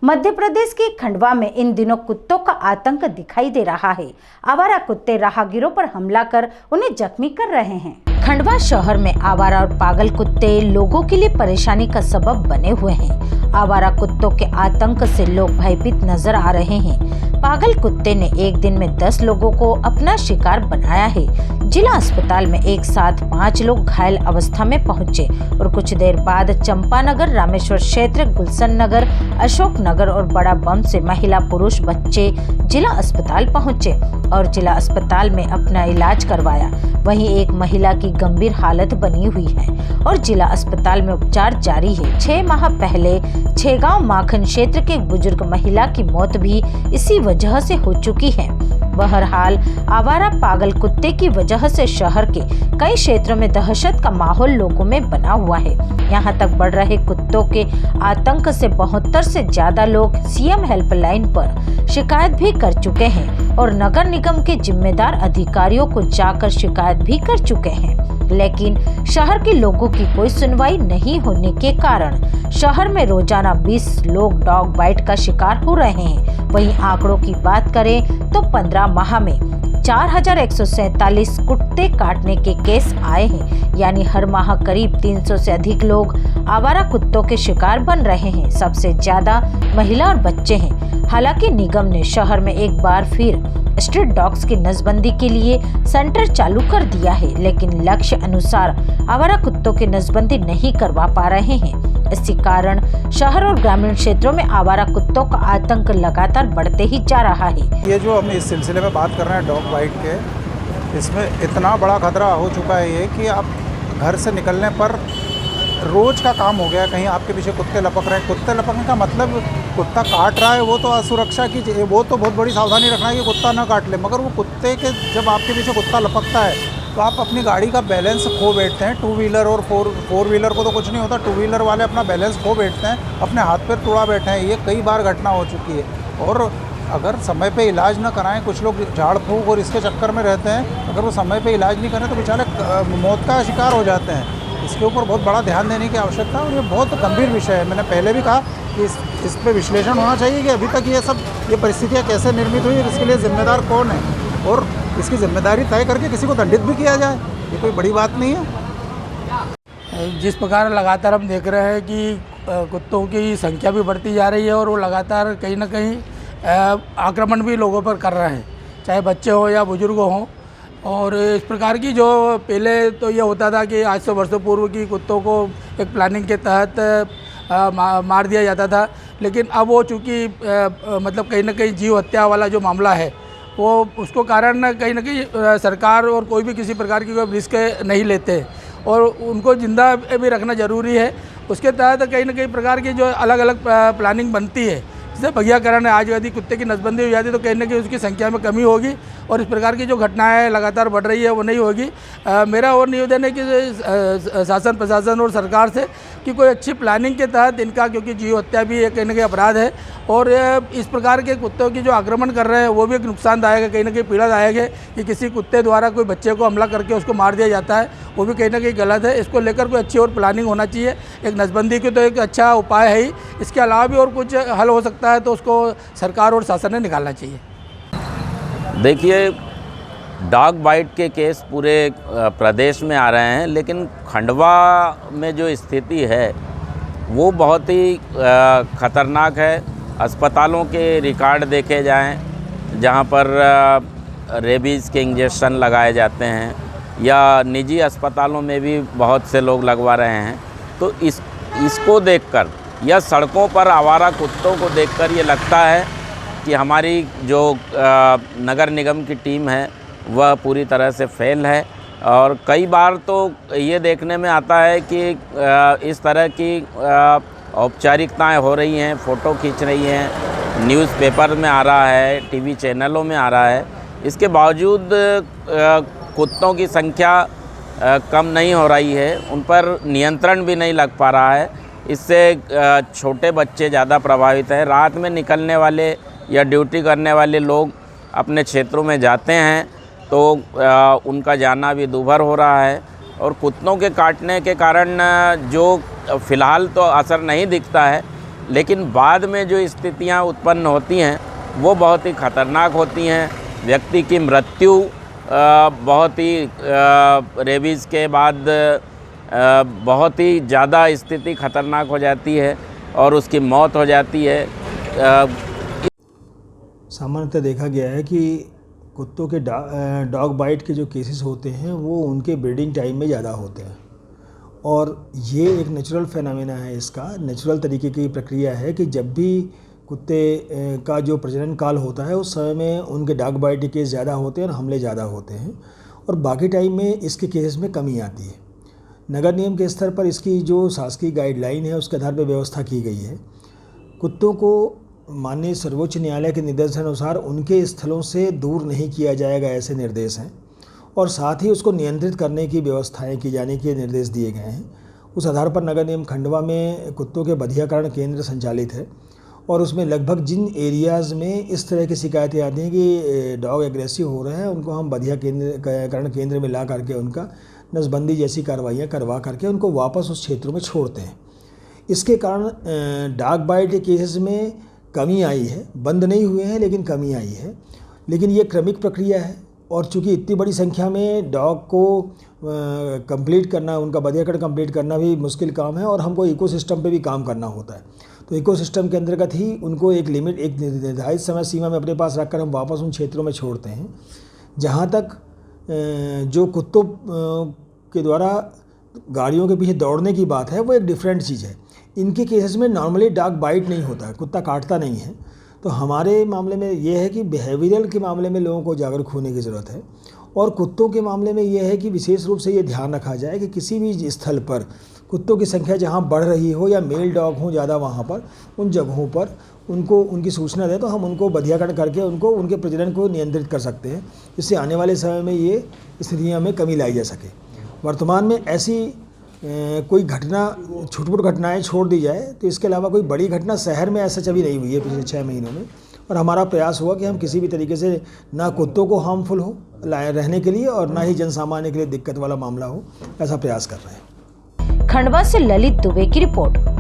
मध्य प्रदेश के खंडवा में इन दिनों कुत्तों का आतंक दिखाई दे रहा है। आवारा कुत्ते राहगीरों पर हमला कर उन्हें जख्मी कर रहे हैं। खंडवा शहर में आवारा और पागल कुत्ते लोगों के लिए परेशानी का सबब बने हुए हैं। आवारा कुत्तों के आतंक से लोग भयभीत नजर आ रहे हैं। पागल कुत्ते ने एक दिन में 10 लोगों को अपना शिकार बनाया है। जिला अस्पताल में एक साथ 5 लोग घायल अवस्था में पहुंचे और कुछ देर बाद चंपानगर, रामेश्वर क्षेत्र, गुलशन नगर, अशोक नगर और बड़ा बम से महिला, पुरुष, बच्चे जिला अस्पताल पहुंचे और जिला अस्पताल में अपना इलाज करवाया। वहीं एक महिला की गंभीर हालत बनी हुई है और जिला अस्पताल में उपचार जारी है। 6 माह पहले छेगांव माखन क्षेत्र के बुजुर्ग महिला की मौत भी इसी वजह से हो चुकी है। बहरहाल आवारा पागल कुत्ते की वजह से शहर के कई क्षेत्रों में दहशत का माहौल लोगों में बना हुआ है। यहां तक बढ़ रहे कुत्तों के आतंक से 72 से ज्यादा लोग सीएम हेल्पलाइन पर शिकायत भी कर चुके हैं और नगर निगम के जिम्मेदार अधिकारियों को जाकर शिकायत भी कर चुके हैं, लेकिन शहर के लोगों की कोई सुनवाई नहीं होने के कारण शहर में रोजाना 20 लोग डॉग बाइट का शिकार हो रहे हैं। वहीं आंकड़ों की बात करें तो 15 माह में 4147 कुत्ते काटने के केस आए हैं, यानी हर माह करीब 300 से अधिक लोग आवारा कुत्तों के शिकार बन रहे हैं। सबसे ज्यादा महिला और बच्चे हैं। हालांकि निगम ने शहर में एक बार फिर स्ट्रीट डॉग्स की नसबंदी के लिए सेंटर चालू कर दिया है, लेकिन लक्ष्य अनुसार आवारा कुत्तों की नसबंदी नहीं करवा पा रहे हैं। इसी कारण शहर और ग्रामीण क्षेत्रों में आवारा कुत्तों का आतंक लगातार बढ़ते ही जा रहा है। ये जो हम इस सिलसिले में बात कर रहे हैं डॉग बाइट के, इसमें इतना बड़ा खतरा हो चुका है ये कि आप घर से निकलने पर रोज़ का काम हो गया। कहीं आपके पीछे कुत्ते लपक रहे हैं। कुत्ते लपकने का मतलब कुत्ता काट रहा है वो तो असुरक्षा की, वो तो बहुत बड़ी सावधानी रखना है कि कुत्ता ना काट ले, मगर वो कुत्ते के जब आपके पीछे कुत्ता लपकता है तो आप अपनी गाड़ी का बैलेंस खो बैठते हैं। 2 व्हीलर और 4 व्हीलर को तो कुछ नहीं होता, 2 व्हीलर वाले अपना बैलेंस खो बैठते हैं, अपने हाथ पैर तोड़ा बैठे हैं। ये कई बार घटना हो चुकी है। और अगर समय पे इलाज ना कराएं, कुछ लोग झाड़ फूंक और इसके चक्कर में रहते हैं, अगर वो समय पे इलाज नहीं करें तो बेचारे मौत का शिकार हो जाते हैं। इसके ऊपर बहुत बड़ा ध्यान देने की आवश्यकता है और ये बहुत गंभीर विषय है। मैंने पहले भी कहा कि इस पे विश्लेषण होना चाहिए कि अभी तक ये परिस्थितियाँ कैसे निर्मित हुई और इसके लिए जिम्मेदार कौन है और इसकी जिम्मेदारी तय करके किसी को दंडित भी किया जाए। ये कोई बड़ी बात नहीं है। जिस प्रकार लगातार हम देख रहे हैं कि कुत्तों की संख्या भी बढ़ती जा रही है और वो लगातार कहीं ना कहीं आक्रमण भी लोगों पर कर रहे हैं, चाहे बच्चे हों या बुजुर्ग हों। और इस प्रकार की जो पहले तो ये होता था कि आज से वर्षों पूर्व की कुत्तों को एक प्लानिंग के तहत मार दिया जाता था, लेकिन अब वो चूँकि मतलब कहीं ना कहीं जीव हत्या वाला जो मामला है वो उसको कारण कहीं ना कहीं सरकार और कोई भी किसी प्रकार की कोई रिस्क नहीं लेते और उनको जिंदा भी रखना ज़रूरी है। उसके तहत कहीं ना कहीं प्रकार की जो अलग अलग प्लानिंग बनती है, जैसे बगियाकरण है, आज यदि कुत्ते की नसबंदी हो जाती है तो कहीं ना कहीं उसकी संख्या में कमी होगी और इस प्रकार की जो घटनाएं लगातार बढ़ रही है वो नहीं होगी। मेरा और निवेदन है कि शासन प्रशासन और सरकार से कि कोई अच्छी प्लानिंग के तहत इनका, क्योंकि जीव हत्या भी एक कहीं ना कहीं अपराध है और इस प्रकार के कुत्तों की जो आक्रमण कर रहे हैं वो भी एक नुकसानदायक है, कहीं ना कहीं पीड़ादायक है कि किसी कुत्ते द्वारा कोई बच्चे को हमला करके उसको मार दिया जाता है, वो भी कहीं ना कहीं गलत है। इसको लेकर कोई अच्छी और प्लानिंग होना चाहिए। एक नसबंदी की तो एक अच्छा उपाय है ही, इसके अलावा भी और कुछ हल हो सकता है तो उसको सरकार और शासन ने निकालना चाहिए। देखिए, डॉग बाइट के केस पूरे प्रदेश में आ रहे हैं, लेकिन खंडवा में जो स्थिति है वो बहुत ही ख़तरनाक है। अस्पतालों के रिकॉर्ड देखे जाएं जहां पर रेबीज़ के इंजेक्शन लगाए जाते हैं या निजी अस्पतालों में भी बहुत से लोग लगवा रहे हैं, तो इसको देखकर या सड़कों पर आवारा कुत्तों को देखकर ये लगता है कि हमारी जो नगर निगम की टीम है वह पूरी तरह से फेल है। और कई बार तो ये देखने में आता है कि इस तरह की औपचारिकताएं हो रही हैं, फ़ोटो खींच रही हैं, न्यूज़पेपर में आ रहा है, टीवी चैनलों में आ रहा है, इसके बावजूद कुत्तों की संख्या कम नहीं हो रही है, उन पर नियंत्रण भी नहीं लग पा रहा है। इससे छोटे बच्चे ज़्यादा प्रभावित हैं। रात में निकलने वाले या ड्यूटी करने वाले लोग अपने क्षेत्रों में जाते हैं तो उनका जाना भी दूभर हो रहा है। और कुत्तों के काटने के कारण जो फ़िलहाल तो असर नहीं दिखता है, लेकिन बाद में जो स्थितियां उत्पन्न होती हैं वो बहुत ही खतरनाक होती हैं। व्यक्ति की मृत्यु बहुत ही रेबीज़ के बाद बहुत ही ज़्यादा स्थिति खतरनाक हो जाती है और उसकी मौत हो जाती है। सामान्यतः देखा गया है कि कुत्तों के डॉग बाइट के जो केसेस होते हैं वो उनके ब्रीडिंग टाइम में ज़्यादा होते हैं और ये एक नेचुरल फेनोमेना है। इसका नेचुरल तरीके की प्रक्रिया है कि जब भी कुत्ते का जो प्रजनन काल होता है उस समय में उनके डॉग बाइट के केस ज़्यादा होते हैं और हमले ज़्यादा होते हैं और बाकी टाइम में इसके केसेस में कमी आती है। नगर निगम के स्तर पर इसकी जो शासकीय गाइडलाइन है उसके आधार पर व्यवस्था की गई है। कुत्तों को माननीय सर्वोच्च न्यायालय के निर्देशानुसार उनके स्थलों से दूर नहीं किया जाएगा, ऐसे निर्देश हैं और साथ ही उसको नियंत्रित करने की व्यवस्थाएं की जाने के निर्देश दिए गए हैं। उस आधार पर नगर निगम खंडवा में कुत्तों के बधियाकरण केंद्र संचालित है और उसमें लगभग जिन एरियाज़ में इस तरह की शिकायतें आती हैं कि डॉग एग्रेसिव हो रहे हैं उनको हम बधियाकरण केंद्र में ला करके उनका नसबंदी जैसी कार्रवाइयाँ करवा करके उनको वापस उस क्षेत्रों में छोड़ते हैं। इसके कारण डॉग बाइट के केसेस में कमी आई है, बंद नहीं हुए हैं लेकिन कमी आई है। लेकिन ये क्रमिक प्रक्रिया है और चूँकि इतनी बड़ी संख्या में डॉग को कंप्लीट करना, उनका बधियाकरण कंप्लीट करना भी मुश्किल काम है और हमको इकोसिस्टम पे भी काम करना होता है। तो इकोसिस्टम के अंतर्गत ही उनको एक लिमिट, एक निर्धारित समय सीमा में अपने पास रखकर हम वापस उन क्षेत्रों में छोड़ते हैं। जहाँ तक जो कुत्तों के द्वारा गाड़ियों के पीछे दौड़ने की बात है वो एक डिफरेंट चीज़ है। इनके केसेस में नॉर्मली डॉग बाइट नहीं होता है, कुत्ता काटता नहीं है। तो हमारे मामले में ये है कि बिहेवियरल के मामले में लोगों को जागरूक होने की ज़रूरत है और कुत्तों के मामले में ये है कि विशेष रूप से ये ध्यान रखा जाए कि किसी भी स्थल पर कुत्तों की संख्या जहाँ बढ़ रही हो या मेल डॉग हो ज़्यादा वहाँ पर उन जगहों पर उनको उनकी सूचना दें तो हम उनको बधियाकरण करके उनको उनके प्रजनन को नियंत्रित कर सकते हैं, जिससे आने वाले समय में ये स्थितियाँ में कमी लाई जा सके। वर्तमान में ऐसी कोई घटना, छुटपुट घटनाएं छोड़ दी जाए तो इसके अलावा कोई बड़ी घटना शहर में ऐसा अभी नहीं हुई है पिछले 6 महीनों में। और हमारा प्रयास हुआ कि हम किसी भी तरीके से ना कुत्तों को हार्मफुल हो रहने के लिए और ना ही जनसामान्य के लिए दिक्कत वाला मामला हो, ऐसा प्रयास कर रहे हैं। खंडवा से ललित दुबे की रिपोर्ट।